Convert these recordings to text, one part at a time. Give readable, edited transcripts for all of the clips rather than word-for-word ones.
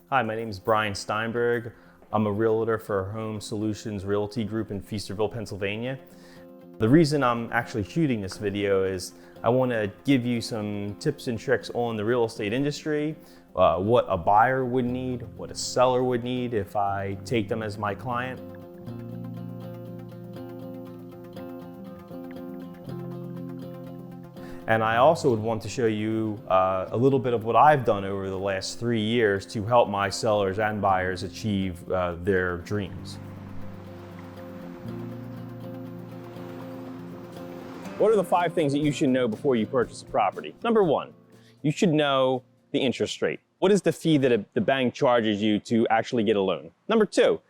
Hi, my name is Bryan Steinberg. I'm a realtor for Home Solutions Realty Group in Feasterville, Pennsylvania. The reason I'm actually shooting this video is I want to give you some tips and tricks on the real estate industry, what a buyer would need, what a seller would need if I take them as my client. And I also would want to show you a little bit of what I've done over the last 3 years to help my sellers and buyers achieve their dreams. What are the 5 things that you should know before you purchase a property? Number 1, you should know the interest rate. What is the fee that the bank charges you to actually get a loan? Number 2,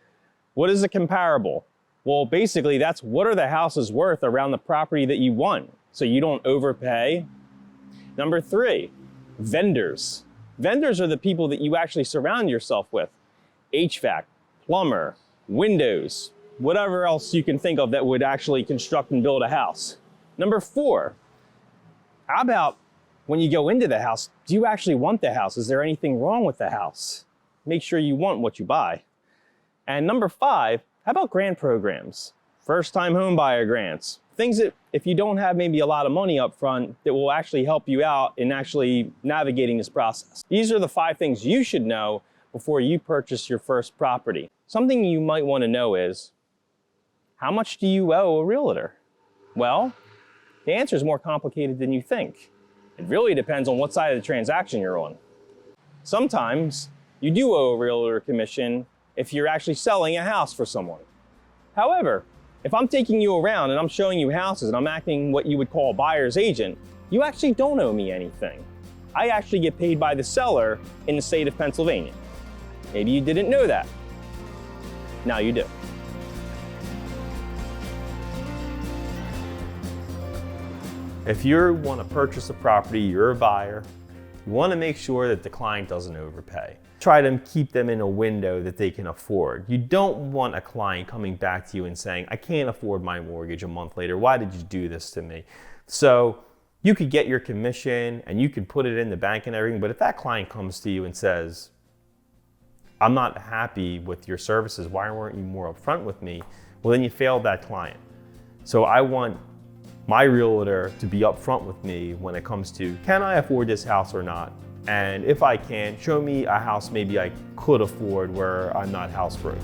what is a comparable? Well, basically that's what are the houses worth around the property that you want, so you don't overpay. Number 3, vendors. Vendors are the people that you actually surround yourself with. HVAC, plumber, windows, whatever else you can think of that would actually construct and build a house. Number 4, how about when you go into the house, do you actually want the house? Is there anything wrong with the house? Make sure you want what you buy. And number 5, how about grant programs? First-time home buyer grants. Things that if you don't have maybe a lot of money up front that will actually help you out in actually navigating this process. These are the 5 things you should know before you purchase your first property. Something you might want to know is, how much do you owe a realtor? Well, the answer is more complicated than you think. It really depends on what side of the transaction you're on. Sometimes you do owe a realtor commission if you're actually selling a house for someone. However, if I'm taking you around and I'm showing you houses and I'm acting what you would call a buyer's agent, you actually don't owe me anything. I actually get paid by the seller in the state of Pennsylvania. Maybe you didn't know that. Now you do. If you want to purchase a property, you're a buyer, you want to make sure that the client doesn't overpay. Try to keep them in a window that they can afford. You don't want a client coming back to you and saying, I can't afford my mortgage a month later. Why did you do this to me? So you could get your commission and you can put it in the bank and everything, but if that client comes to you and says, I'm not happy with your services, why weren't you more upfront with me? Well, then you failed that client. So I want my realtor to be upfront with me when it comes to, can I afford this house or not? And if I can, show me a house maybe I could afford where I'm not house broke.